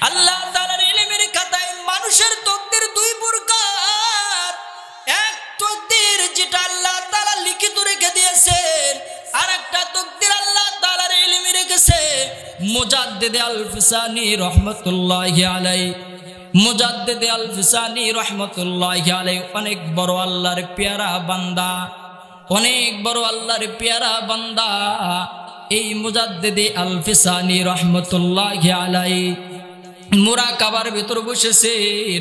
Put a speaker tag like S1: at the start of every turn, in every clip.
S1: আল্লাহ তাআলার ইলমের খাতায় মানুষের তাকদীর দুই প্রকার। এক তাকদীর যেটা আল্লাহ তাআলা লিখিত রেখে দিয়েছেন, আর একটা তাকদীর আল্লাহ তাআলার ইলমে রেখেছে। মুজাদ্দিদ আল-ফিসানি রহমাতুল্লাহি আলাইহি, মুজাদ্দিদ আল-ফিসানি রহমাতুল্লাহি আলাইহি অনেক বড় আল্লাহর পেয়ারা বান্দা, অনেক বড় আল্লাহর পেয়ারা বান্দা। এই মুজাদ্দিদ আল-ফিসানি রহমাতুল্লাহি আলাইহি মুরাকাবার ভিতর বসেছেন।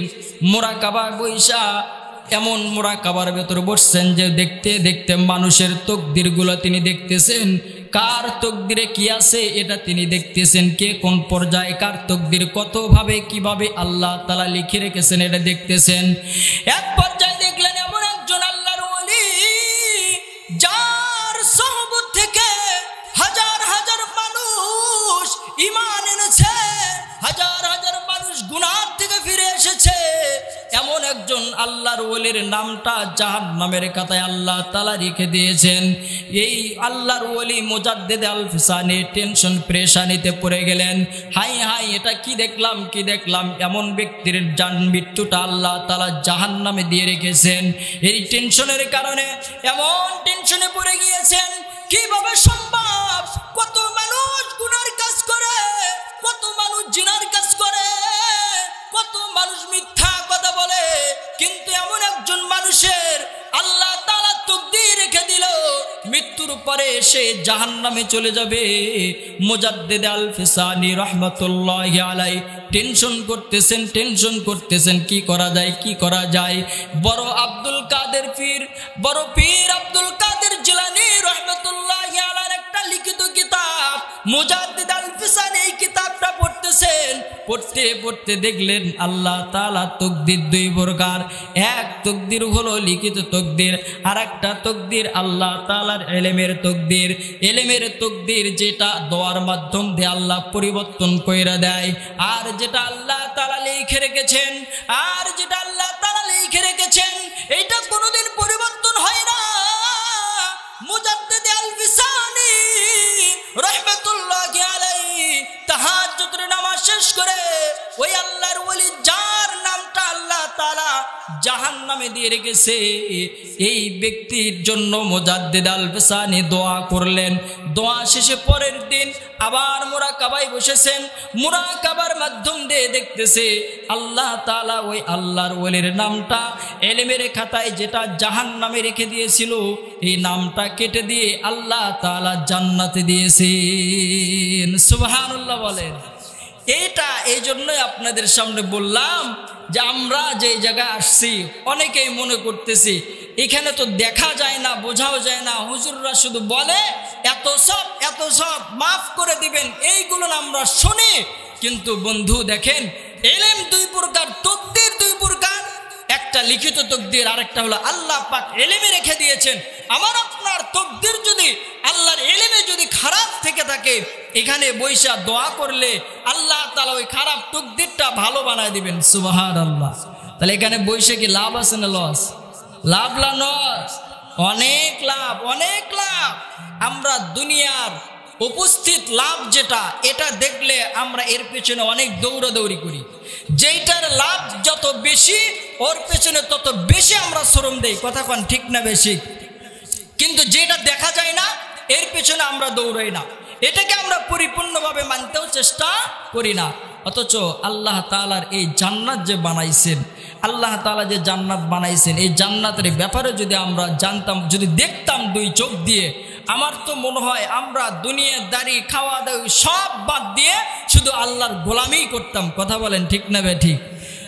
S1: মুরাকাবা বৈশা এমন মুরাকাবার ভিতর বসছেন যে দেখতে দেখতে মানুষের তাকদীরগুলো তিনি দেখতেছেন। কার তাকদীরে কি আছে এটা তিনি দেখতেছেন। কে কোন পর্যায়ে কার তাকদীর কতভাবে কিভাবে আল্লাহ তাআলা লিখে রেখেছেন এটা দেখতেছেন। এক পর্যায়ে দেখলেন এমন একজন আল্লাহর ওলি, যার সোহবত থেকে হাজার হাজার মানুষ ঈমান এনেছে, হাজার হাজার মানুষ গুনাহ থেকে ফিরে এসেছে। এমন একজন আল্লাহর ওলির নামটা জাহান্নামের খাতায় আল্লাহ তাআলা লিখে দিয়েছেন। এই আল্লাহর ওলি মুজাদ্দিদ আল-ফিসানি টেনশন পেরেশানিতে পড়ে গেলেন। হাই হাই, এটা কি দেখলাম কি দেখলাম, এমন ব্যক্তির মৃত্যুটা আল্লাহ তাআলা জাহান্নামে দিয়ে রেখেছেন। এই টেনশনের কারণে এমন টেনশনে পড়ে গিয়েছেন, কিভাবে সম্ভব? কত মানুষ গুনার কাজ করে, কত মানুষ জিনার কাজ করে, কত মানুষ মিথ্যা কথা বলে, কিন্তু এমন একজন মানুষের আল্লাহ তাআলা তাকদীর রেখে দিল মৃত্যুর পরে সে জাহান্নামে চলে যাবে। মুজাদ্দিদ আল-ফিসানি রহমাতুল্লাহি আলাইহি টেনশন করতেছেন কি করা যায়, কি করা যায়। বড় আব্দুল কাদের পীর, বড় পীর আব্দুল কাদের জিলানী রহমাতুল্লাহি আলাইহির একটা লিখিত কিতাব মুজাদ্দিদ আল-ফিসানি এই কিতাবটা পড়তেছেন। পড়তে পড়তে দেখলেন আল্লাহ তাআলা তাকদীর দুই প্রকার। এক তাকদীর হলো লিখিত তাকদীর, আর একটা তাকদীর আল্লাহ তাআলার ইলমের তাকদীর। ইলমের তাকদীর যেটা দোয়ার মাধ্যম দিয়ে আল্লাহ পরিবর্তন কইরা দেয়, আর যেটা আল্লাহ তাআলা লিখে রেখেছেন, আর যেটা আল্লাহ তাআলা লিখে রেখেছেন এটা কোনোদিন পরিবর্তন হয় না। মুজাদ্দিদ আল-ফিসানি রাহমাতুল্লাহি আলাইহি তাহাজ্জুদের নামাজ শেষ করে ওই আল্লাহর ওলি যার নামটা আল্লাহ তাআলা জাহান্নামে দিয়ে রেখেছে এই ব্যক্তির জন্য মুজাদ্দিদ আল-ফিসানি দোয়া করলেন। দোয়া শেষে পরের দিন আবার মুরাকাবায় বসেছেন। মুরাকাবার মাধ্যম দিয়ে দেখতেছে আল্লাহ তাআলা ওই আল্লাহর ওলির নামটা ইলমের খাতায় যেটা জাহান্নামে রেখে দিয়েছিল এই নামটা কেটে দিয়ে আল্লাহ তাআলা জান্নাতে দিয়েছেন। সুবহানাল্লাহ বলেন। এটা এই জন্যই আপনাদের সামনে বললাম যে আমরা যে জায়গায় আসছি অনেকেই মনে করতেছি এখানে তো দেখা যায় না, বোঝাও যায় না, হুজুররা শুধু বলে এত সব মাফ করে দিবেন, এইগুলো আমরা শুনি। কিন্তু বন্ধু দেখেন, ইলম দুই প্রকার, তাকদীর দুই প্রকার। একটা লিখিত তাকদীর, আরেকটা হলো আল্লাহ পাক ইলমে রেখে দিয়েছেন। আমার আপনার তাকদীর যদি আল্লাহর ইলমে যদি খারাপ থেকে থাকে, এখানে বৈশা দোয়া করলে আল্লাহ তাআলা ওই খারাপ তাকদীরটা ভালো বানায় দিবেন। সুবহানাল্লাহ। তাহলে এখানে বৈশা কি লাভ আছে না লস? লাভ না লস? অনেক লাভ, অনেক লাভ। আমরা দুনিয়ার উপস্থিত লাভ যেটা, এটা দেখলে আমরা এর পেছনে অনেক দৌড়াদৌড়ি করি। যেইটার লাভ যত বেশি ওর পেছনে তত বেশি আমরা শ্রম দেই। কথা কোন ঠিক না বেশি? কিন্তু যেটা দেখা যায় না এর পেছনে আমরা দৌড়াই না, এটাকে আমরা পরিপূর্ণভাবে মানতেও চেষ্টা করি না। অথচ আল্লাহ তাআলার এই জান্নাত যে বানাইছেন, আল্লাহ তাআলা যে জান্নাত বানাইছেন, এই জান্নাতের ব্যাপারে যদি আমরা জানতাম, যদি দেখতাম দুই চোখ দিয়ে, আমার তো মনে হয় আমরা দুনিয়াদারি খাওয়া দাওয়া সব বাদ দিয়ে শুধু আল্লাহর গোলামি করতাম। কথা বলেন ঠিক না বে ঠিক?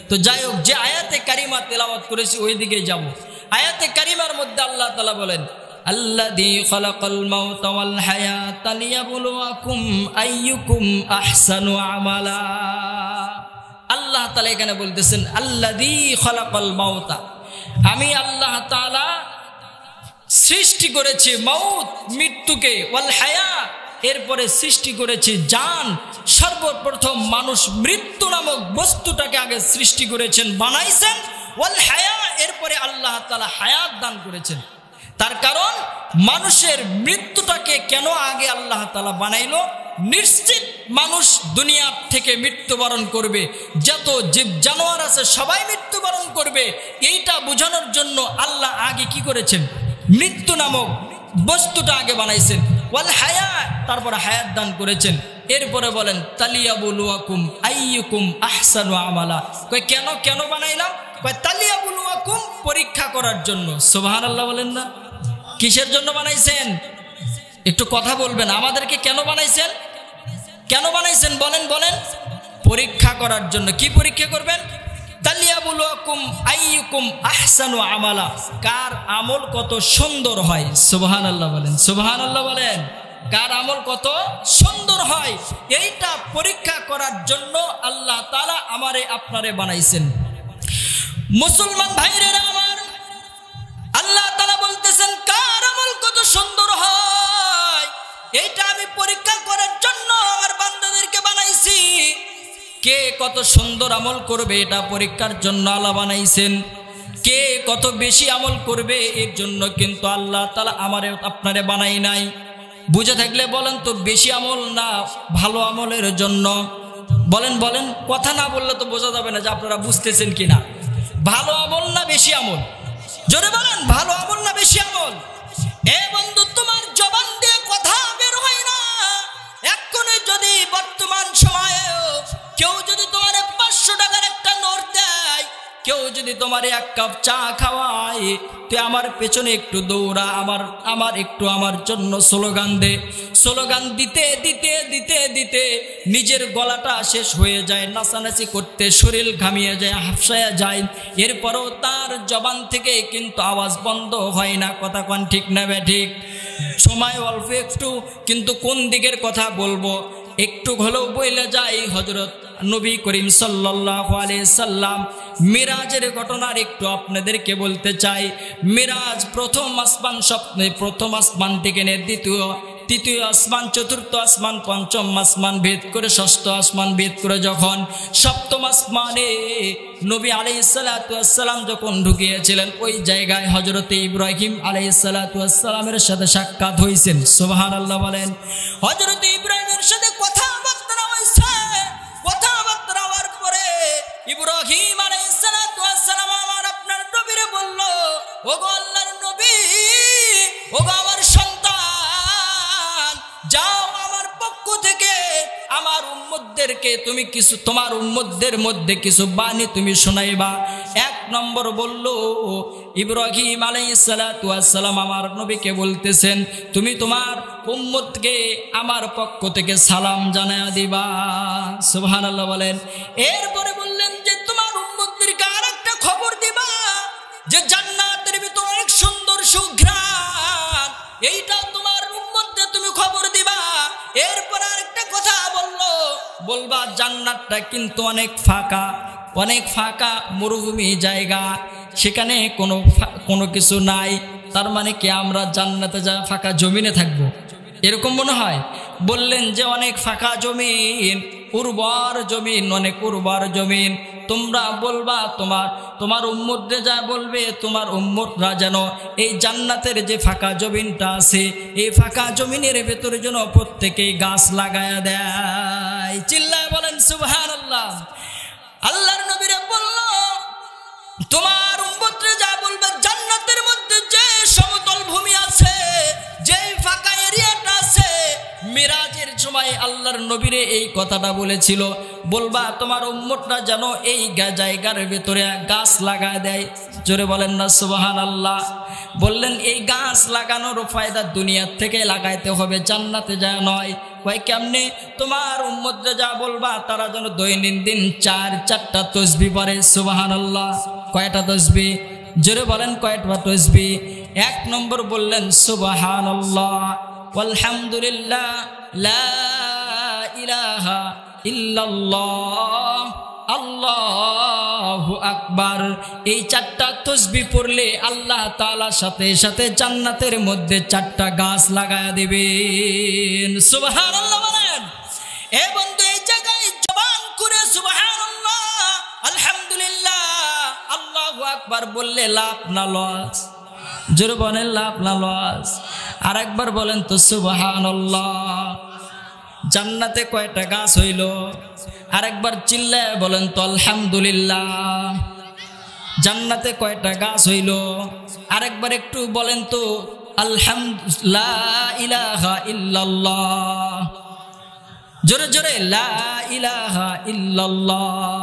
S1: তো যাই হোক, যে আয়াতে কারিমা তেলাওয়াত করেছি ওই দিকে যাব। আয়াতে কারিমার মধ্যে আল্লাহ তাআলা বলেন, আল্লাযী খালাকাল মাউতা ওয়াল হায়াতা লিয়াবলুয়াকুম আইয়ুকুম আহসানু আমালা। আল্লাহ তাআলা এখানে বলতেছেন আল্লাযী খালাকাল মাউতা, আমি আল্লাহ তাআলা সৃষ্টি করেছি মাউত মৃত্যুকে, ওয়াল হায়াত এরপরে সৃষ্টি করেছি জান। সর্বপ্রথম মানুষ মৃত্যু নামক বস্তুটাকে আগে সৃষ্টি করেছেন, বানাইছেন। ওয়াল হায়া এরপরে আল্লাহ তাআলা হায়াত দান করেছেন। তার কারণ মানুষের মৃত্যুটাকে কেন আগে আল্লাহ তাআলা বানাইলো? নিশ্চিত মানুষ দুনিয়া থেকে মৃত্যুবরণ করবে, যত জীব জানোয়ার আছে সবাই মৃত্যুবরণ করবে। এইটা বোঝানোর জন্য আল্লাহ আগে কি করেছেন? মৃত্যু নামক বস্তুটা আগে বানাইছেন। ওয়াল হায়া, তারপর হায়াত দান করেছেন। এরপরে বলেন তালিয়াবুলুয়াকুম আইয়ুকুম আহসানু আমালা। কই কেন কেন বানাইলাম? কই তালিয়াবুলুয়াকুম, পরীক্ষা করার জন্য। সুবহানাল্লাহ বলেন না? কিসের জন্য বানাইছেন? একটু কথা বলবেন। আমাদেরকে কেন বানাইছেন? কেন বানাইছেন বলেন বলেন? পরীক্ষা করার জন্য। কি পরীক্ষা করবেন? তালিয়াবুলুয়াকুম আইয়ুকুম আহসানু আমালা, কার আমল কত সুন্দর হয়। সুবহানাল্লাহ বলেন, সুবহানাল্লাহ বলেন। কার আমল কত সুন্দর হয়, এইটা পরীক্ষা করার জন্য আল্লাহ তাআলা আমারে আপনারে বানাইছেন। মুসলমান ভাইরা আমার, আল্লাহ তাআলা বলতেছেন কার আমল কত সুন্দর হয়, এইটা আমি পরীক্ষা করার জন্য আমার বান্দাদেরকে বানাইছি। কে কত সুন্দর আমল করবে এটা পরীক্ষার জন্য আল্লাহ বানাইছেন। কে কত বেশি আমল করবে এর জন্য কিন্তু আল্লাহ তাআলা আমারে আপনারে বানাই নাই। বুঝে থাকলে বলেন তো, বেশি আমল না ভালো আমলের জন্য? বলেন বলেন, কথা না বললে তো বোঝা যাবে না যে আপনারা বুঝতেছেন কিনা। ভালো আমল না বেশি আমল? জোরে বলেন, ভালো আমল না বেশি আমল? এ বন্ধু, তোমার জবান দিয়ে কথা বের হয় না। এক্ষণে যদি বর্তমান সময়ে কেউ যদি তোমার 500 টাকার একটা নোট দেয়, কেউ যদি তোমার এক কাপ চা খাওয়ায়, তুই আমার পেছনে একটু দৌড়া, আমার একটু আমার জন্য স্লোগান দে। স্লোগান দিতে দিতে দিতে দিতে নিজের গলাটা শেষ হয়ে যায়, নাচানাচি করতে শরীর ঘামিয়ে যায়, হাফসায়া যায়। এরপরও তার জবান থেকে কিন্তু আওয়াজ বন্ধ হয় না। কথা কোন ঠিক না ঠিক? সময় অল্প একটু, কিন্তু কোন দিকের কথা বলবো একটু হলেও বইলে যায়। হযরত নবী করিম সাল্লাল্লাহু আলাইহি সাল্লাম মিরাজের ঘটনার একটু আপনাদেরকে বলতে চাই। মিরাজ প্রথম আসমান, স্বপ্নে প্রথম আসমান থেকে তৃতীয় আসমান, চতুর্থ আসমান, পঞ্চম আসমান ভেদ করে ষষ্ঠ আসমান ভেদ করে যখন সপ্তম আসমানে নবী আলাইহিস সালাতু ওয়াস সালাম যখন ঢুকিয়েছিলেন, ওই জায়গায় হযরতে ইব্রাহিম আলাইহিস সালাতু ওয়াস সালামের সাথে সাক্ষাৎ হয়েছেন। সুবহানাল্লাহ বলেন। হযরতে ইব্রাহিমের সাথে কথাবার্তা হয়েছে। কথাবার্তা হওয়ার পরে ইব্রাহিম আলাইহিস সালাতু ওয়াস সালাম আমার আপনার নবীরে বলল, ওগো আল্লাহর নবী, ওগো আমার সন্তান, যাও আমার পক্ষ থেকে আমার উম্মতদেরকে তুমি কিছু, তোমার উম্মতদের মধ্যে কিছু বাণী তুমি শোনাইবা। এক নম্বর বলল, ইব্রাহিম আলাইহিস সালাতু ওয়াস সালাম আমার নবীকে বলতেছেন, তুমি তোমার উম্মতকে আমার পক্ষ থেকে সালাম জানায়া দিবা। সুবহানাল্লাহ বলেন। এরপরে বললেন যে তোমার উম্মতদেরকে আরেকটা খবর দিবা যে জান্নাতের ভিতর অনেক সুন্দর সুঘ্রাণ, এইটা তোমার উম্মতদের তুমি খবর দিবা। এরপর আরেকটা কথা বলবা জান্নাতটা কিন্তু অনেক ফাঁকা মরুভূমি জায়গা, সেখানে কোনো কিছু নাই। তার মানে কি আমরা জান্নাতে যা ফাঁকা জমিনে থাকবো এরকম মনে হয়? বললেন যে অনেক ফাঁকা জমিন, উর্বর জমিন, অনেক উর্বর জমিন। তোমরা বলবা তোমার উম্মতরা যা বলবে, তোমার উম্মতরা যেন এই জান্নাতের যে ফাঁকা জমিনটা আছে, এই ফাঁকা জমিনের ভেতরে যেন প্রত্যেকেই গাছ লাগায়া দেয়। চিল্লায় বলেন সুবহানাল্লাহ। আল্লাহর নবীরা বলল, তোমার উম্মতরা যা বলবে জান্নাতের মধ্যে যে সমতল ভূমি আছে, যে ফাঁকা এরিয়াটা আছে, মিরাজের সময় আল্লাহর নবীরে এই কথাটা বলেছিল। বলবা তোমার উম্মতরা যেন এই জায়গার ভিতরে গাছ লাগায় দেয়। জোরে বলেন না সুবহানাল্লাহ। বললেন এই গাছ লাগানোর ফায়দা দুনিয়ার থেকে লাগাইতে হবে, জান্নাতে যায় নয়। কয় কেমনে? তোমার উম্মতরা যা বলবা তারা যেন দৈনন্দিন 4টা তাসবিহ পড়ে। সুবহানাল্লাহ। কয়টা তাসবিহ? জোরে বলেন কয়টা তাসবিহ? এক নম্বর বললেন সুবহানাল্লাহ, আলহামদুলিল্লাহ, লা ইলাহা ইল্লাল্লাহ, আল্লাহু আকবার। এই 4টা তাসবিহ পড়লে আল্লাহ তাআলার সাথে সাথে জান্নাতের মধ্যে 4টা গাছ লাগায়া দিবেন। সুবহানাল্লাহ বলেন। এ বন্ধু, এই জায়গায় জবান করে সুবহানাল্লাহ, আলহামদুলিল্লাহ, আল্লাহু আকবার বললে লাভ না লস? জোরে বলেন লাভ না লস? আর একবার বলেন তো সুবহানাল্লাহ। জান্নাতে কয়টা গাছ হইল? আরেকবার চিল্লায় বলেন তো আলহামদুলিল্লাহ। জান্নাতে কয়টা গাছ হইল? আরেকবার একটু বলেন তো আলহামদুলিল্লাহ, লা ইলাহা ইল্লাল্লাহ। জোরে জোরে লা ইলাহা ইল্লাল্লাহ।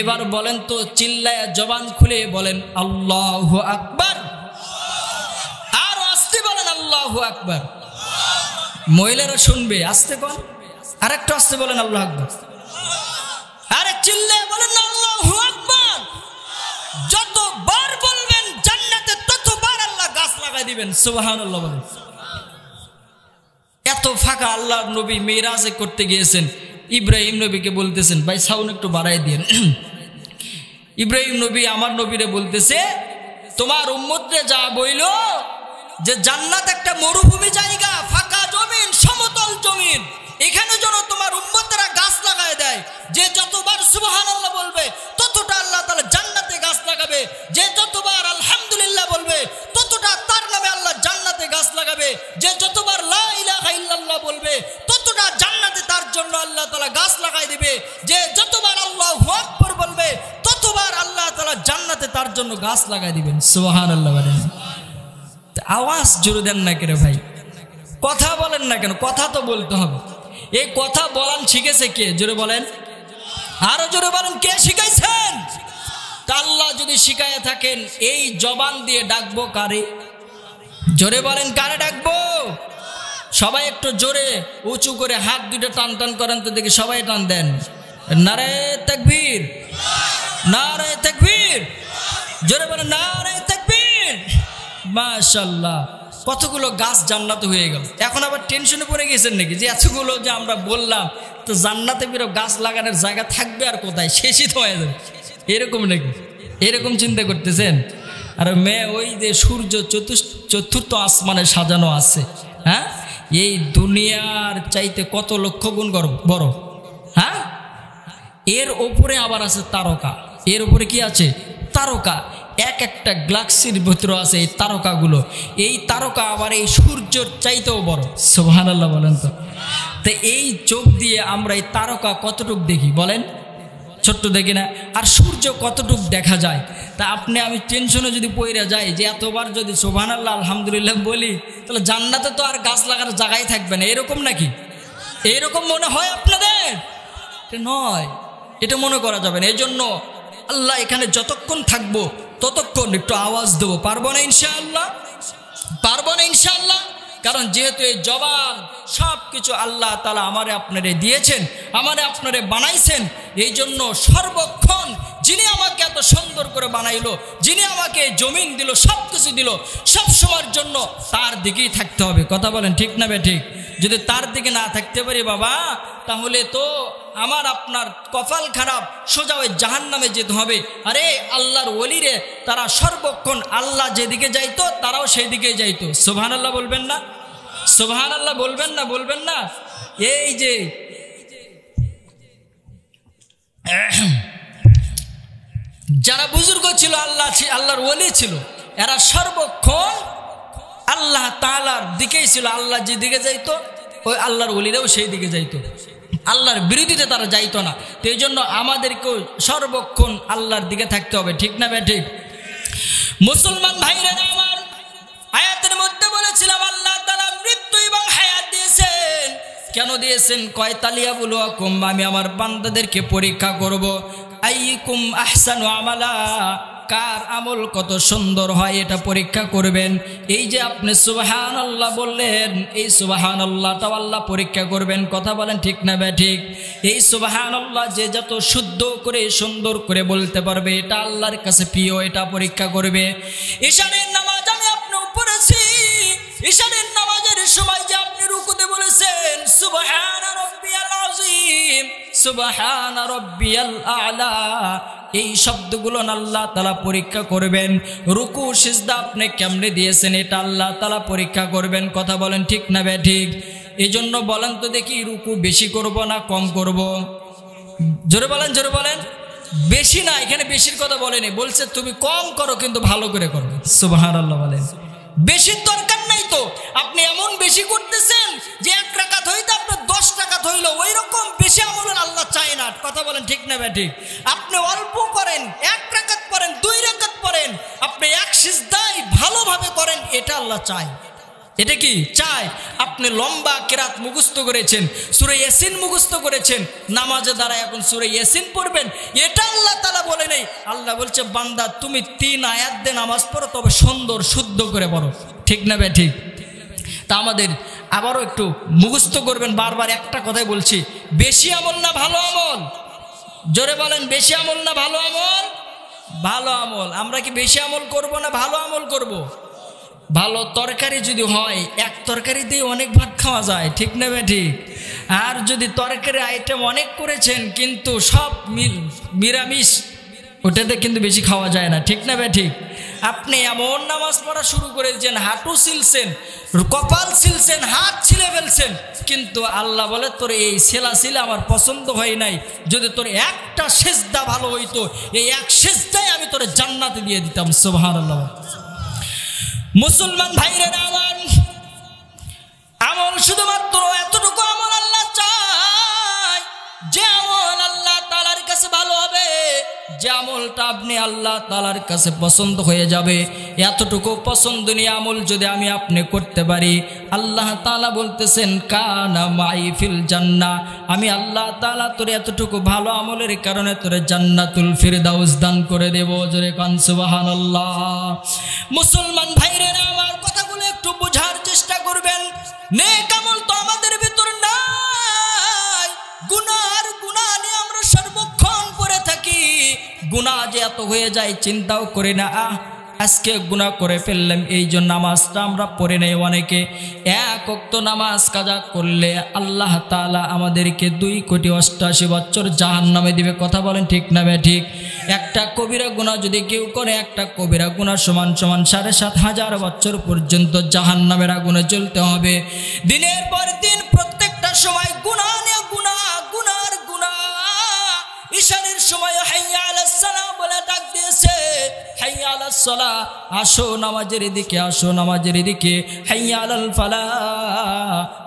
S1: এবার বলেন তো চিল্লায় জবান খুলে বলেন আল্লাহু আকবার। আর আস্তে বলেন আল্লাহু আকবার। মহিলারা শুনবে, আস্তে বল, আরেকটু আস্তে বলেন আল্লাহু আকবার। আরে চিল্লায় বলেন আল্লাহু আকবার। যতবার বলবেন জান্নাতে ততবার আল্লাহ গাছ লাগাই দিবেন। সুবহানাল্লাহ বলেন। এত ফাঁকা আল্লাহর নবী মেরাজে করতে গিয়েছেন, ইব্রাহিম নবীকে বলতেছেন ভাই সাউন্ড একটু বাড়াই দিন। ইব্রাহিম নবী আমার নবীরে বলতেছে, তোমার উম্মতরে যা বইল যে জান্নাত একটা মরুভূমি জায়গা, ফাঁকা জমিন, সমতল জমিন, এখানে যেন তোমার উম্মতরা গাছ লাগায় দেয়। যে যতবার সুবহানাল্লাহ বলবে ততটা আল্লাহ তাআলা জান্নাতে গাছ লাগাবে। যে যতবার আলহামদুলিল্লাহ বলবে ততটা তার নামে আল্লাহ জান্নাতে গাছ লাগাবে। যে যতবার লা ইলাহা ইল্লাল্লাহ বলবে ততটা জান্নাতে তার জন্য আল্লাহ তাআলা গাছ লাগাই দিবে। যে যতবার আল্লাহু আকবার বলবে ততবার আল্লাহ তাআলা জান্নাতে তার জন্য গাছ লাগাই দিবেন। সুবহানাল্লাহ বলেন। আওয়াজ জোরে দেন না কেন ভাই? কথা বলেন না কেন? কথা তো বলতে হবে। এই কথা বলান শিখেছে কে? জোরে বলেন, আরো জোরে বলেন, কে শিখাইছেন? তা আল্লাহ যদি শিখাইয়া থাকেন এই জবান দিয়ে ডাকবো কারে? জোরে বলেন, কারে ডাকবো? সবাই একটু জোরে উঁচু করে হাত দুটো টান টান করেন তো দেখি, সবাই টান দেন। নারে তাকবীর, নারে তাকবীর। জোরে বলেন নারে তাকবীর। মাশাআল্লাহ, কতগুলো গাছ জান্নাতে হয়ে গেল। এখন আবার টেনশনে পড়ে গেছেন নাকি যে এতগুলো যে আমরা বললাম, তো জান্নাতে বেরো গাছ লাগানোর জায়গা থাকবে আর কোথায়, শেষই তো হয়ে যাবে, এরকম নাকি? এরকম চিন্তা করতেছেন? আর মেয়ে ওই যে সূর্য চতুর্থ আসমানে সাজানো আছে, হ্যাঁ, এই দুনিয়ার চাইতে কত লক্ষ গুণ বড়, হ্যাঁ। এর ওপরে আবার আছে তারকা। এর উপরে কি আছে? তারকা। এক একটা গ্যালাক্সির ভিতরে আছে এই তারকাগুলো। এই তারকা আবার এই সূর্যের চাইতেও বড়। সুবহানাল্লাহ বলেন তো। তো এই চোখ দিয়ে আমরা এই তারকা কতটুক দেখি বলেন? ছোট্ট দেখি না? আর সূর্য কতটুক দেখা যায়? তা আপনি আমি টেনশনে যদি পড়ে যাই যে এতবার যদি সুবহানাল্লাহ আলহামদুলিল্লাহ বলি, তাহলে জান্নাতে তো আর গাছ লাগার জায়গায় থাকবে না, এরকম নাকি? এরকম মনে হয় আপনাদের? নয়, এটা মনে করা যাবে না। এই জন্য আল্লাহ এখানে যতক্ষণ থাকবো ততক্ষণ একটু আওয়াজ দেবো। পারবো না ইনশাআল্লাহ? পারবো না ইনশাআল্লাহ? কারণ যেহেতু এই জবান সব কিছু আল্লাহ তাআলা আমারে আপনারে দিয়েছেন, আমারে আপনারে বানাইছেন, এই জন্য সর্বক্ষণ যিনি আমাকে এত সুন্দর করে বানাইলো, যিনি আমাকে জমিন দিল, সব কিছু দিল, সব সময়ের জন্য তার দিকেই থাকতে হবে। কথা বলেন ঠিক না বে ঠিক? যদি তার দিকে না থাকতে পারি বাবা, তাহলে তো আমার আপনার কপাল খারাপ, সোজা ওই জাহান্নামে যেতে হবে। আরে আল্লাহর ওলিরে তারা সর্বক্ষণ আল্লাহ যেদিকে যাইতো তারাও সেই দিকে যাইতো। সুবহানাল্লাহ বলবেন না? সুবহানাল্লাহ বলবেন না? বলবেন না? এই যে যারা বুজুর্গ ছিল, আল্লাহর ওলি ছিল, এরা সর্বক্ষণ আল্লাহ তাআলার দিকেই ছিল। আল্লাহ যেদিকে যাইতো ওই আল্লাহর ওলিরাও সেই দিকে যাইতো, আল্লাহর বিরোধীতে তারা যাইতো না। তো এই জন্য আমাদেরকেও সর্বক্ষণ আল্লাহর দিকে থাকতে হবে। ঠিক না বে ঠিক? মুসলমান ভাইরা আমার, আয়াতের মধ্যে বলেছিলাম আল্লাহ তাআলা মৃত্যু এবং হায়াত দিয়েছেন। কেন দিয়েছেন? কয় তালিয়াবুলুকুম, আমি আমার বান্দাদেরকে পরীক্ষা করব। আইয়ুকুম আহসানু আমালা, কার আমল কত সুন্দর হয় এটা পরীক্ষা করবেন। এই যে আপনি সুবহানাল্লাহ বললেন, এই সুবহানাল্লাহটাও আল্লাহ পরীক্ষা করবেন। কথা বলেন ঠিক না বে ঠিক? এই সুবহানাল্লাহ যে যত শুদ্ধ করে সুন্দর করে বলতে পারবে, এটা আল্লাহর কাছে প্রিয়, এটা পরীক্ষা করবে। ঈশানের নামাজ আমি আপনি পড়েছি, ঈশানের নামাজের সময় যে আপনি রুকুতে বলেছেন সুবহানা রাব্বিয়াল আযীম, সুবহানা রাব্বিয়াল আ'লা, এই শব্দগুলো আল্লাহ তাআলা পরীক্ষা করবেন। রুকু সিজদা আপনি কেমনে দিয়েছেন এটা আল্লাহ তাআলা পরীক্ষা করবেন। কথা বলেন ঠিক না বে ঠিক? এই জন্য বলেন তো দেখি, রুকু বেশি করব না কম করব? জোরে বলেন, জোরে বলেন। বেশি না, এখানে বেশির কথা বলেনি, বলছে তুমি কম করো কিন্তু ভালো করে করো। সুবহানাল্লাহ বলেন। বেশির দরকার নাই তো, আপনি এমন বেশি করতেছেন যে 1 রাকাত হইতে আপনার 10 রাকাত হইল, ওই রকম বেশি আমল আল্লাহ চায় না। কথা বলেন ঠিক না ঠিক? আপনি অল্প করেন, 1 রাকাত পড়েন, 2 রাকাত পড়েন, আপনি 1 সিজদায় ভালোভাবে করেন, এটা আল্লাহ চায়। এটা কি চায়? আপনি লম্বা কিরাত মুখস্থ করেছেন, সূরা ইয়াসিন মুখস্থ করেছেন, নামাজে দাঁড়ায় এখন সূরা ইয়াসিন পড়বেন, এটা আল্লাহ তাআলা বলে নেই। আল্লাহ বলছে বান্দা তুমি 3 আয়াত দিয়ে নামাজ পড়ো, তবে সুন্দর শুদ্ধ করে পড়ো। ঠিক না বে ঠিক? তা আমাদের আবারও একটু মুখস্থ করবেন। বারবার একটা কথাই বলছি, বেশি আমল না ভালো আমল? জোরে বলেন, বেশি আমল না ভালো আমল? ভালো আমল। আমরা কি বেশি আমল করব না ভালো আমল করব? ভালো তরকারি যদি হয়, 1 তরকারি দিয়ে অনেক ভাত খাওয়া যায়। ঠিক না বে ঠিক? আর যদি তরকারি আইটেম অনেক করেছেন কিন্তু সব নিরামিষ, ওটাতে কিন্তু বেশি খাওয়া যায় না। ঠিক না বে ঠিক? আপনি এমন নামাজ পড়া শুরু করেছেন, হাঁটু ছিলছেন, কপাল ছিলছেন, হাত ছিলে ফেলছেন, কিন্তু আল্লাহ বলে তোর এই ছেলা আমার পছন্দ হয় নাই, যদি তোর একটা সেজদা ভালো হইতো, এই 1 সেজদায় আমি তোর জান্নাতে দিয়ে দিতাম। সুবহানাল্লাহ। মুসলমান ভাইরা আমার, আমল শুধুমাত্র এতটুকু আমল আল্লাহ চায় যে আমল আল্লাহ তাআলার কাছে ভালো হবে, যে আমলটা আপনি আল্লাহ তাআলার কাছে পছন্দ হয়ে যাবে, এতটুকু পছন্দনীয় আমল যদি আমি আপনি করতে পারি, আল্লাহ তাআলা বলতেছেন কানা মাই ফিল জান্নাহ, আমি আল্লাহ তাআলা তোর এতটুকু ভালো আমলের কারণে তোর জান্নাতুল ফিরদাউস দান করে দেব। জোরে কান সুবহানাল্লাহ। মুসলমান ভাইরা আমার, কথাগুলো একটু বোঝার চেষ্টা করবেন। নেক আমল তো আমাদের ভিতর নাই, গুনাহ নিয়ে আমরা সর্বক্ষণ পড়ে থাকি। গুনাহ যে এত হয়ে যায় চিন্তাও করি না, আজকে গুনাহ করে ফেললাম, এই জন্য নামাজটা আমরা পড়ে নেই। অনেকে 1 ওয়াক্ত নামাজ কাজা করলে আল্লাহ তাআলা আমাদেরকে 2,88,00,000 বছর জাহান্নামে দিবে। কথা বলেন ঠিক না বে ঠিক? একটা কবিরা গুনাহ যদি কেউ করে, একটা কবিরা গুনাহ সমান 7,500 বছর পর্যন্ত জাহান্নামের আগুনে জ্বলতে হবে। দিনের পর দিন প্রত্যেকটা সময় গুনাহ নিয়ে গুনাহ। ইশারের সময় হাইয়া আলাস সালাহ বলে ডাক দিয়েছে, হাইয়া আলাস সালাহ, আসো নামাজের দিকে, আসো নামাজের দিকে। হাইয়া আলাল ফালাহ,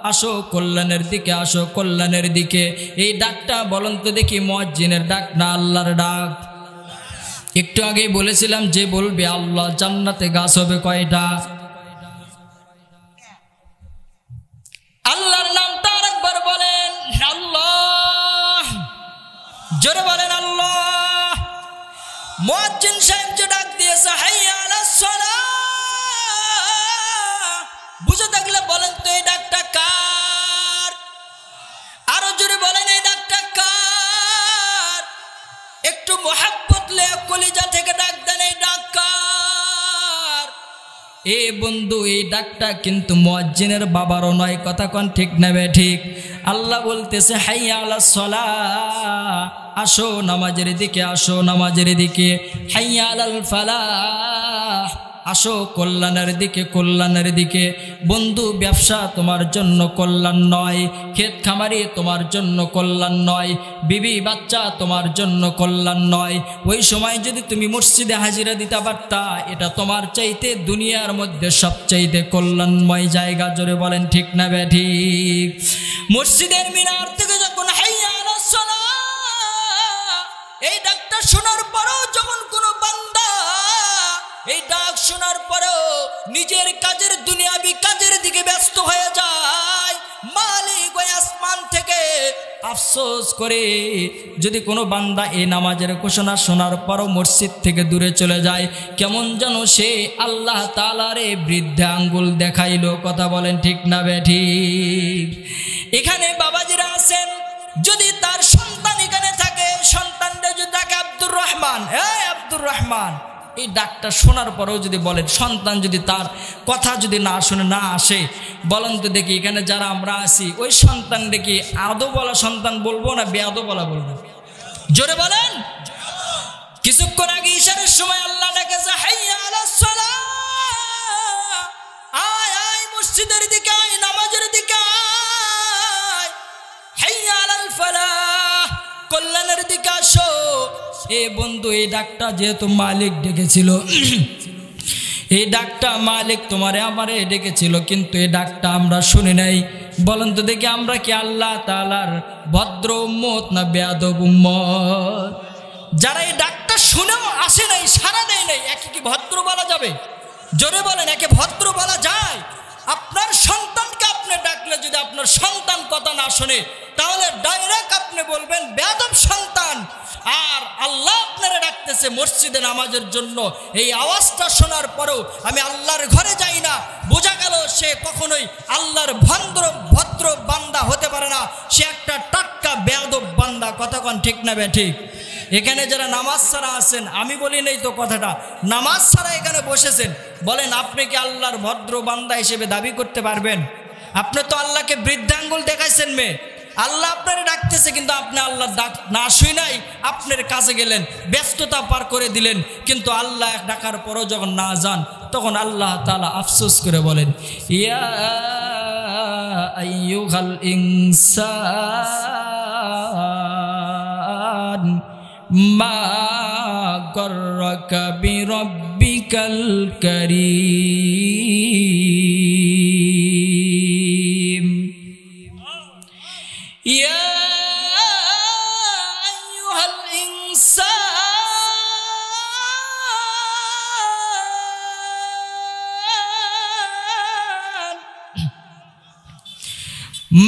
S1: আসো কল্যাণের দিকে, আসো কল্যাণের দিকে। এই ডাকটা বলুন তো দেখি, মুয়াজ্জিনের ডাক না আল্লাহর ডাক? একটু আগে বলেছিলাম যে বলবে আল্লাহ, জান্নাতে গাছ হবে কয়টা? আল্লাহর নামটা আরেকবার বলেন, আল্লাহ। জোরে বলেন আল্লাহ। মুয়াজ্জিন সাহেব যে ডাক দিয়েছে হাইয়া আলাস সালাহ, বুঝে থাকলে বলেন তো এই ডাকটা কার? আরো জোরে বলেন এই ডাকটা কার? একটু মোহাব্বত লে কলিজা থেকে ডাক দেন, এই ডাক কার? এ বন্ধু, এই ডাকটা কিন্তু মুয়াজ্জিনের বাবারও নয়। কথা কোন ঠিক না বে ঠিক? আল্লাহ বলতেছে হাইয়া আলাস সালাহ, আসো নামাজের দিকে, আসো নামাজের দিকে। হাইয়া আলাল ফালাহ, আসো কল্যাণের দিকে, কল্যাণের দিকে। বন্ধু, ব্যবসা তোমার জন্য কল্যাণ নয়, ক্ষেত খামারি তোমার জন্য কল্যাণ নয়, বিবি বাচ্চা তোমার জন্য কল্যাণ নয়। ওই সময় যদি তুমি মসজিদে হাজিরা দিতে পারতা, এটা তোমার চাইতে দুনিয়ার মধ্যে সবচাইতে কল্যাণময় জায়গা। জোরে বলেন ঠিক না বে ঠিক? মসজিদের মিনার থেকে যখন হাইয়া আলাস সালাহ এই ডাকটা শোনার পরেও, যখন কোনো বান্দা এই ডাক শোনার পরেও নিজের কাজের, দুনিয়াবি কাজের দিকে ব্যস্ত হয়ে যায়, মালিক ওই আসমান থেকে আফসোস করে। যদি কোনো বান্দা এই নামাজের ঘোষণা শোনার পরও মসজিদ থেকে দূরে চলে যায়, কেমন যেন সে আল্লাহ তাআলারে বৃদ্ধা আঙ্গুল দেখাইলো। কথা বলেন ঠিক না বে ঠিক? এখানে বাবাজিরা আছেন, যদি তার সন্তান এখানে থাকে, সন্তানটা যদি থাকে আব্দুর রহমান, আব্দুর রহমান, এই ডাকটা শোনার পরেও যদি বলেন, সন্তান যদি তার কথা যদি না শুনে না আসে, বলেন তো দেখি এখানে যারা আমরা আছি, ওই সন্তান দেখি আদো বলা সন্তান বলবো না বেয়াদো বলা বলবো? জোরে বলেন। কিছুক্ষণ আগে ইশারের সময় আল্লাহ ডাকেছে হাইয়া আলাস সালাহ, আয় আয় মসজিদের দিকে আয়, নামাজের দিকে আয়। হাইয়া আলাল ফালাহ, কল্যাণের দিকে আসো। এ বন্ধু, এই ডাকটা যেহেতু মালিক ডেকেছিল, এই ডাকটা মালিক তোমারে আমারে ডেকেছিল, কিন্তু এই ডাকটা আমরা শুনি নাই। বলেন তো দেখি আমরা কি আল্লাহ তাআলার ভদ্র উম্মত না বেয়াদব উম্মত? যারা এই ডাকটা শুনেও আসে নাই, সাড়া দেয় নাই, একে কি ভদ্র বলা যাবে? জোরে বলেন, একে ভদ্র বলা যায়? আপনার সন্তানকে আপনি ডাকলে যদি আপনার সন্তান কথা না শোনে, তাহলে ডাইরেক্ট আপনি বলবেন বেয়াদব সন্তান। আর আল্লাহ আপনারা ডাকতেছে মসজিদে নামাজের জন্য, এই আওয়াজটা শোনার পরেও আমি আল্লাহর ঘরে যাই না, বোঝা গেল সে কখনোই আল্লাহর ভদ্র বান্দা হতে পারে না, সে একটা টাটকা বেয়াদব বান্দা। কথা কোন ঠিক না বে ঠিক? এখানে যারা নামাজ ছাড়া আছেন, আমি বলি নেই তো কথাটা, নামাজ ছাড়া এখানে বসেছেন, বলেন আপনি কি আল্লাহর ভদ্র বান্দা হিসেবে দাবি করতে পারবেন? আপনি তো আল্লাহকে বৃদ্ধাঙ্গুল দেখাইছেন মেয়ে। আল্লাহ আপনারে ডাকতেছে, কিন্তু আপনি আল্লাহর ডাক না শুই নাই, আপনার কাছে গেলেন, ব্যস্ততা পার করে দিলেন, কিন্তু আল্লাহ ডাকার পরও যখন না যান, তখন আল্লাহ তাআলা আফসোস করে বলেন, ইয়া আইয়ুহাল ইনসান মা গররাকা বিরব্বিকাল কারীম। ইয়া আইয়ুহাল ইনসান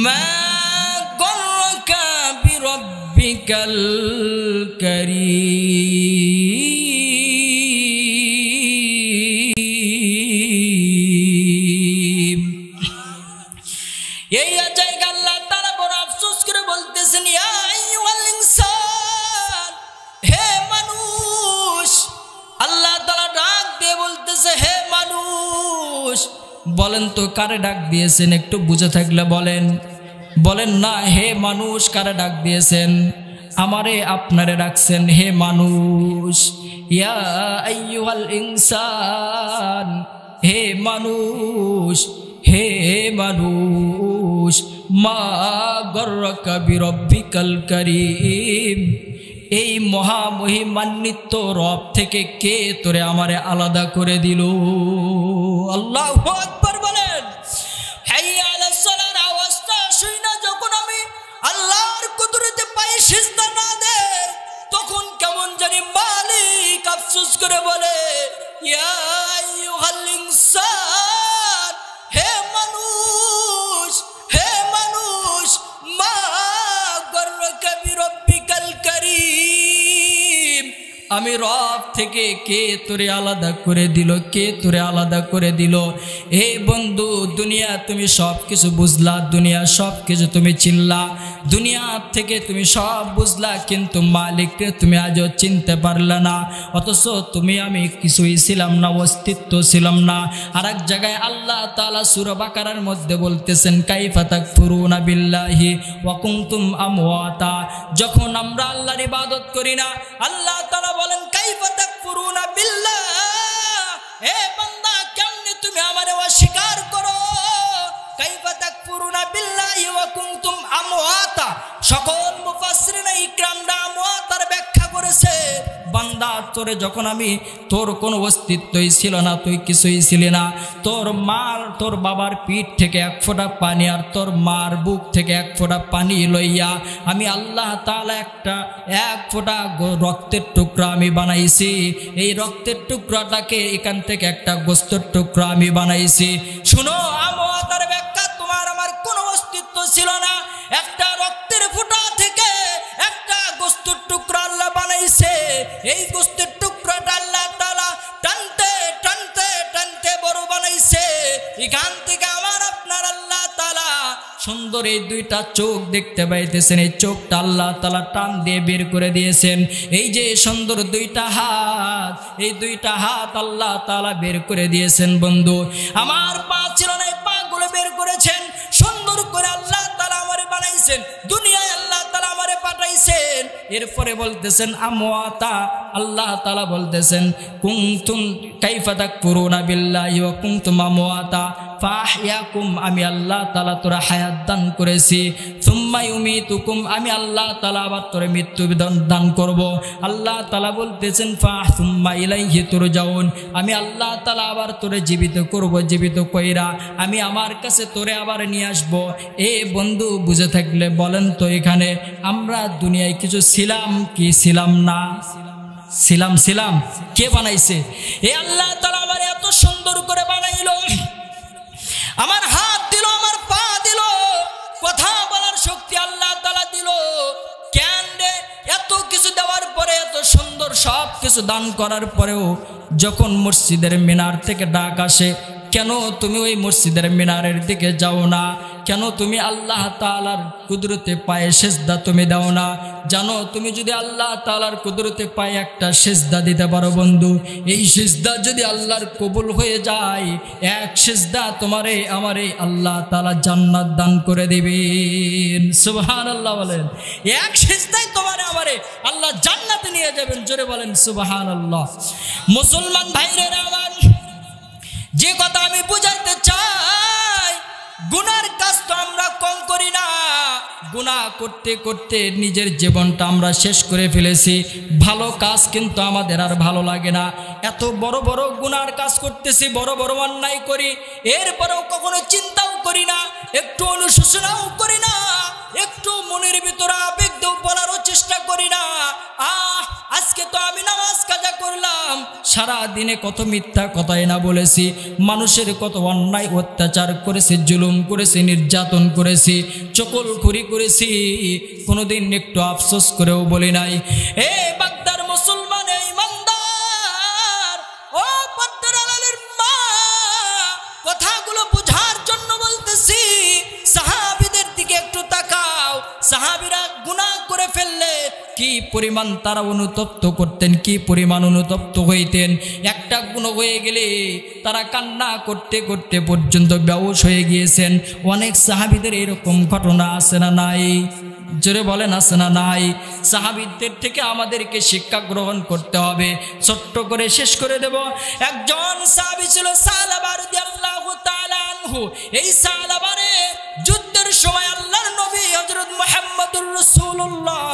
S1: মা গররাকা বিরব্বিকাল কারীম। এই জায়গা আল্লাহ তাআলা বড় আফসোস করে বলতেছেন, ইয়া আইয়ুহাল ইনসান, হে মানুষ। আল্লাহ তাআলা ডাক দিয়ে বলতেছে, হে মানুষ। বলেন তো কারে ডাক দিয়েছেন? একটু বুঝে থাকলে বলেন। বলেন না, হে মানুষ কারে ডাক দিয়েছেন? আমারে আপনারে ডাকছেন, হে মানুষ। ইয়া আইয়ুহাল ইনসান, হে মানুষ, হে মানুষ। মা গররাকা বিরব্বিকাল কারীম, এই মহামহিমান্বিত রব থেকে কে তোরে আমারে আলাদা করে দিল? আল্লাহু আকবার বলেন। হাইয়া আলাস সালার আওয়াজটা শুনে যখন আমি আল্লাহর কুদরতে পায়ে সিজদা না দেই, তখন কেমন জানি মালিক আফসোস করে বলে, ইয়া আইয়ুহাল ইনসান, হে মানুষ, হে মানুষ। মা গররাকা বিরব্বিকাল কারীম, আমি রব থেকে কে তোরে আলাদা করে দিল? কে তোরে আলাদা করে দিল? হে বন্ধু, দুনিয়া তুমি সব কিছু বুঝলা, দুনিয়া সব কিছু তুমি চিনলা, দুনিয়া থেকে তুমি সব বুঝলা, কিন্তু মালিককে তুমি আজও চিনতে পারলে না। অথচ তুমি আমি কিছুই ছিলাম না, অস্তিত্ব ছিলাম না। আর এক জায়গায় আল্লাহ তাআলা সূরা বাকারার মধ্যে বলতেছেন, কাইফা তাকফুরুনা বিল্লাহি ওয়া কুনতুম আমওয়াতা। যখন আমরা আল্লাহর ইবাদত করি না, আল্লাহ তাআলা বলেন, কাইফা তাকফুরুনা বিল্লাহ, হে বান্দা কেমনে তুমি আমারে অস্বীকার করো? কাইফা তাকফুরুনা বিল্লাহি ওয়া কুনতুম আমওয়াতা। সকল মুফাসসিরিন ইকরামরা আমওয়াতার ব্যাখ্যা করেছে, বান্দা তোরে যখন আমি, তোর কোনো অস্তিত্বই ছিল না, তুই কিছুই ছিলি না। তোর বাবার পিঠ থেকে এক ফোঁটা পানি আর তোর মার বুক থেকে এক ফোঁটা পানি লইয়া আমি আল্লাহ তাআলা এক ফোঁটা রক্তের টুকরা আমি বানাইছি। এই রক্তের টুকরাটাকে এখান থেকে একটা গোস্তের টুকরা আমি বানাইছি। শুনো, আমওয়াতার ব্যাখ্যা, তোমার আমার কোনো অস্তিত্ব ছিল না, একটা রক্তের ফোঁটা থেকে একটা গোস্তের টুকরা আল্লাহ বানাইছে। এই গোস্তের টুকরাটা আল্লাহ তাআলা টানতে টানতে টানতে বড় বানাইছে। এখান থেকে আমার আপনার আল্লাহ তাআলা সুন্দর এই দুইটা চোখ দেখতে পাইতেছেন, এই চোখটা আল্লাহ তাআলা টান দিয়ে বের করে দিয়েছেন। এই যে সুন্দর দুইটা হাত, এই দুইটা হাত আল্লাহ তাআলা বের করে দিয়েছেন। বন্ধু আমার পা ছিল না, এই পাগুলো বের করেছেন। সুন্দর করে আল্লাহ তাআলা আমারে বানাইছেন, দুনিয়ায় আল্লাহ তাআলা আমারে পাঠাইছেন। এরপরে বলতেছেন আমওয়াতা, আল্লাহ তাআলা বলতেছেন, কুনতুম কাইফা তাকফুরুনা বিল্লাহি ওয়া কুনতুম আমওয়াতা ফাহইয়াকুম আমি আল্লাহ তাআলা তোরা হায়াত দান করেছি, সুম্মা ইউমিতুকুম আমি আল্লাহ তাআলা আবার তোরে মৃত্যু দান করব। আল্লাহ তাআলা বলতেছেন সুম্মা ইলাইহি তুরজাউন আমি আল্লাহ তাআলা আবার তোরে জীবিত করব, জীবিত কইরা আমি আমার কাছে তোরে আবার নিয়ে আসব। এ বন্ধু বুঝে থাকলে বলেন তো, এখানে আমরা দুনিয়ায় কিছু ছিলাম কি ছিলাম না? ছিলাম। কে বানাইছে? এ আল্লাহ তাআলা আমার এত সুন্দর করে বানাইলো, আমার হাত দিল, আমার পা দিল, কথা বলার শক্তি আল্লাহ তাআলা দিল। কেন রে? এত কিছু দেওয়ার পরে, এত সুন্দর সব কিছু দান করার পরেও যখন মসজিদের মিনার থেকে ডাক আসে, কেন তুমি ওই মসজিদের মিনারের দিকে যাও না? কেন তুমি আল্লাহ তাআলার কুদরতে পায়ে সেজদা তুমি দাও না? জানো, তুমি যদি আল্লাহ তাআলার কুদরতে পায়ে একটা সেজদা দিতে পারো বন্ধু, এই সেজদা যদি আল্লাহর কবুল হয়ে যায়, এক সেজদা তোমারে আমারে আল্লাহ তাআলা জান্নাত দান করে দিবেন। সুবহানাল্লাহ বলেন। এক সেজদায় তোমারে আমারে আল্লাহ জান্নাতে নিয়ে যাবেন। জোরে বলেন সুবহানাল্লাহ। মুসলমান ভাইরা আমার, যে কথা আমি বুঝাইতে চাই, গুনার কাজ তো আমরা কম করি না। গুনাহ করতে করতে নিজের জীবনটা আমরা শেষ করে ফেলেছি। ভালো কাজ কিন্তু আমাদের আর ভালো লাগে না। এত বড় বড় গুনার কাজ করতেছি, বড় বড় অন্যায় করি, এরপরেও কখনো চিন্তাও করি না, একটু অনুশোচনাও করি না, একটু মনের ভিতরে আবেগ দেও বলারও চেষ্টা করি না। আজকে তো আমি নামাজ কাজা করলাম, সারা দিনে কত মিথ্যা কথাই না বলেছি, মানুষের কত অন্যায় অত্যাচার করেছি, জুলুম করেছি, নির্যাতন করেছি, চকলখুরি করেছি, কোনোদিন একটু আফসোস করেও বলি নাই। এ বাগদার মুসলমান, এই ইমানদার, ও পর্দার আড়ালের মা, কথাগুলো বোঝার জন্য বলতেছি। সাহাবীদের দিকে একটু তাকাও। সাহাবীরা গুনাহ করে ফেললে কি পরিমাণ তারা অনুতপ্ত করতেন, কি পরিমাণ অনুতপ্ত হইতেন। একটা গুনাহ হয়ে গেলে তারা কান্না করতে করতে পর্যন্ত বেহুশ হয়ে গিয়েছেন। অনেক সাহাবীদের এরকম ঘটনা আছে না নাই? জোরে বলেন আছে না নাই? সাহাবীদের থেকে আমাদেরকে শিক্ষা গ্রহণ করতে হবে। ছোট্ট করে শেষ করে দেব। একজন সাহাবী ছিল সালাবা রাদিয়াল্লাহু তাআলা আনহু। এই সালাবারে যুদ্ধের সময় আল্লাহর নবী হযরত মুহাম্মদুর রাসূলুল্লাহ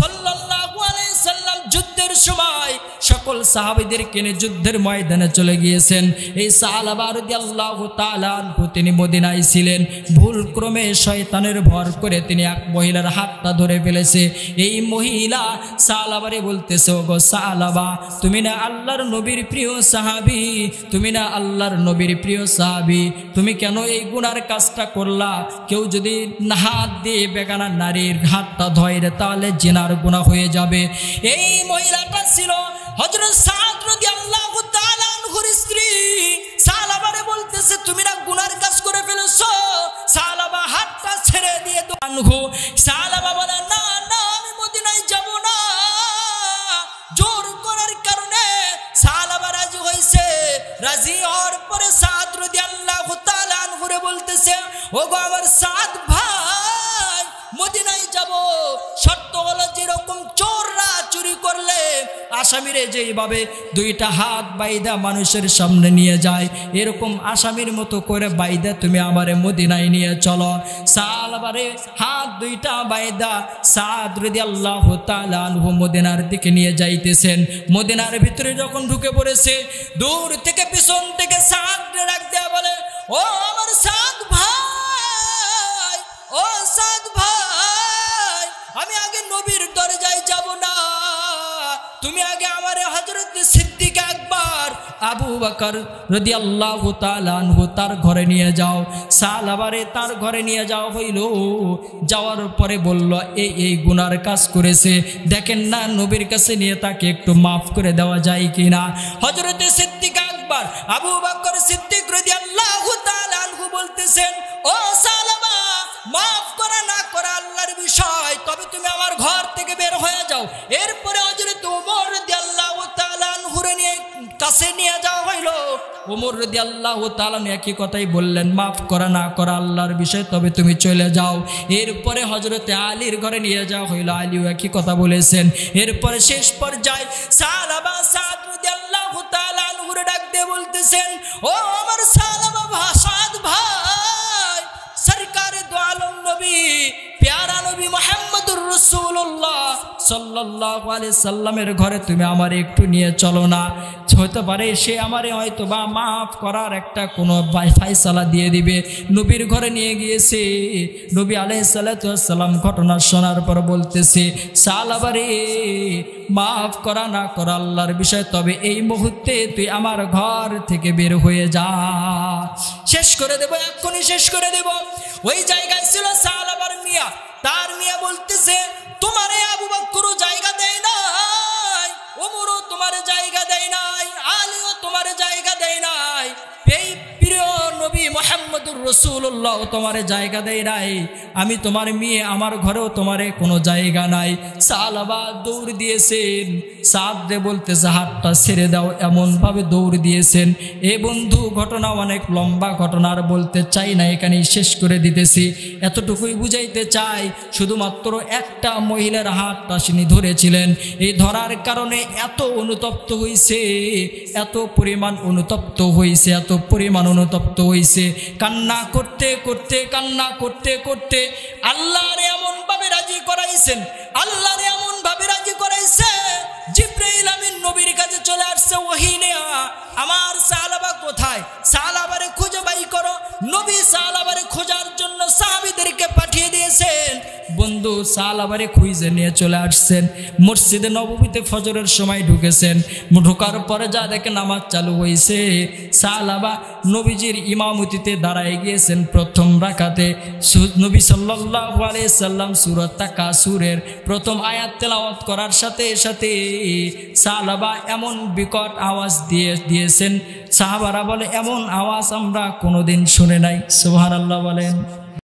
S1: সাল্লাল্লাহু আলাইহি সাল্লাম যুদ্ধের সময় সকল সাহাবীদেরকে নিয়ে যুদ্ধের ময়দানে চলে গিয়েছেন। এই সালাবা রাদিয়াল্লাহু তাআলা আনহু তিনি মদিনায় ছিলেন। ভুলক্রমে শয়তানের ভর করে তিনি এক মহিলার হাতটা ধরে ফেলেছে। এই মহিলা সালাবারে বলতেছে, ওগো সালাবা, তুমি না আল্লাহর নবীর প্রিয় সাহাবী, তুমি না আল্লাহর নবীর প্রিয় সাহাবী, তুমি কেন এই গুনার কাজটা করলা? কেউ যদি হাত দিয়ে বেগানা নারীর হাতটা ধরে তাহলে জিনার গুনাহ হয়ে যাবে। এই মহিলাটা ছিল হযরত সাদ রাদিয়াল্লাহু তাআলা আনহুর স্ত্রী। সালাবারে বলতেছে, তুমি না গুনার কাজ করে ফেলেছো। সালাবা হাতটা ছেড়ে দিয়ে আনহু। সালাবা বলে, না না, আমি মদিনায় যাব না। জোর করার কারণে সালাবা রাজি হয়েছে। রাজি হওয়ার পরে সাদ রাদিয়াল্লাহু তাআলা আনহুরে বলতেছে, ওগো আমার সাদ ভাই, মদিনায় যাব, শর্ত হলো যেরকম চোররা চুরি করলে আসামিরে যেইভাবে দুইটা হাত বাইদা মানুষের সামনে নিয়ে যায়, এরকম আসামির মতো করে বাইদা তুমি আমারে মদিনায় নিয়ে চলো। সালাবারে হাত দুইটা বাইদা সাদ রাদিয়াল্লাহু তাআলা আনহু মদিনার দিকে নিয়ে যাইতেছেন। মদিনার ভিতরে যখন ঢুকে পড়েছে, দূর থেকে পিছন থেকে সাদ ডাক দেয়া বলে, ও আমার সাদ ভাই, ও সাদ ভাই, আমি আগে নবীর দরজায় যাব না, তুমি আগে আমারে হযরত সিদ্দিক আকবর আবু বকর রাদিয়াল্লাহু তাআলা আনহু তার ঘরে নিয়ে যাও। সালাবারে তার ঘরে নিয়ে যাওয়া হইল। যাওয়ার পরে বলল, এই গুনার কাজ করেছে, দেখেন না নবীর কাছে নিয়ে তাকে একটু মাফ করে দেওয়া যায় কিনা। হযরত সিদ্দিক আকবর আবু বকর সিদ্দিক রাদিয়াল্লাহু তাআলা আনহু বলতেছেন, ও সালাবা, মাফ করা না করা আল্লাহর বিষয়, তবে তুমি আমার ঘর থেকে বের হয়ে যাও। এরপরে হযরত ওমর রাদিয়াল্লাহু তাআলা আনহুরে নিয়ে কাছে নিয়ে যাওয়া হইল। ওমর রাদিয়াল্লাহু তাআলা একই কথাই বললেন, মাফ করা না করা আল্লাহর বিষয়, তবে তুমি চলে যাও। এরপরে হযরতে আলীর ঘরে নিয়ে যাওয়া হইল, আলীও একই কথা বলেছেন। এরপরে শেষ পর্যায়ে সালাবা সাদ রাদিয়াল্লাহু তাআলা আনহুর ডাক দিয়ে বলতেছেন, ও আমার সালাবা সাদ ভাই, সরকারে দো আলম নবী প্যারা নবী মুহাম্মদুর রাসূলুল্লাহ সাল্লাল্লাহু আলাইহি সাল্লামের ঘরে তুমি আমার একটু নিয়ে চলো না, হতে পারে সে আমারে হয়তো বা মাফ করার একটা কোনো ফায়সালা দিয়ে দিবে। নবীর ঘরে নিয়ে গিয়েছে। নবী আলাইহিস সালাতু ওয়াস সালাম ঘটনা শোনার পর বলতেছে, সালাবারে মাফ করা না করা আল্লাহর বিষয়, তবে এই মুহূর্তে তুই আমার ঘর থেকে বের হয়ে যা। শেষ করে দেব, এক্ষুনি শেষ করে দেব। ওই জায়গায় ছিল সালাবার মিয়া। তার মিয়া বলতেছে, তোমারে আবু বকরও জায়গা দেয় নাই, ওমরও তোমার জায়গা দেয় নাই, আলীও তোমার জায়গা দেয় নাই, এই প্রিয় নবী মুহাম্মদুর রাসূলুল্লাহ তোমার জায়গা দেয় নাই, আমি তোমার মেয়ে, আমার ঘরেও তোমারে কোনো জায়গা নাই। সালাবা দৌড় দিয়েছেন। সাদরে বলতেছে, হাতটা ছেড়ে দাও, এমনভাবে দৌড় দিয়েছেন। এ বন্ধু, ঘটনা অনেক লম্বা, ঘটনা আর বলতে চাই না, এখানেই শেষ করে দিতেছি। এতটুকুই বুঝাইতে চাই, শুধুমাত্র একটা মহিলার হাতটা তিনি ধরেছিলেন। এই ধরার কারণে এত অনুতপ্ত হয়েছে, এত পরিমাণ অনুতপ্ত হয়েছে, এত পরিমাণ অনুতপ্ত হয়েছে, কান্না করতে করতে কান্না করতে করতে আল্লাহরে এমনভাবে রাজি করাইছেন, আল্লাহরে এমনভাবে রাজি করাইছে, জিবরাইল আমিন নবীর কাছে চলে আসছে ওহী নিয়া, আমার সালাবা কোথায়, সালাবারে খুঁজে বাই করো। নবী সালাবারে খোঁজার জন্য সাহাবীদেরকে পাঠিয়ে দিয়েছেন। বন্ধু সালাবারে খুঁজে নিয়ে চলে আসছেন। মসজিদে নববীতে ফজরের সময় ঢুকেছেন। ঢোকার পরে যা দেখে নামাজ চালু হয়েছে। সালাবা নবীজির ইমামতিতে দাঁড়ায় গিয়েছেন প্রথম রাকাতে। নবী সাল্লাল্লাহু আলাইহি সাল্লাম সূরা তাকাসুরের প্রথম আয়াত তেলাওয়াত করার সাথে সাথে সালাবা এমন বিকট আওয়াজ দিয়েছেন, সাহাবারা বলে এমন আওয়াজ আমরা কোনোদিন শুনে নাই। সুবহানাল্লাহ বলেন।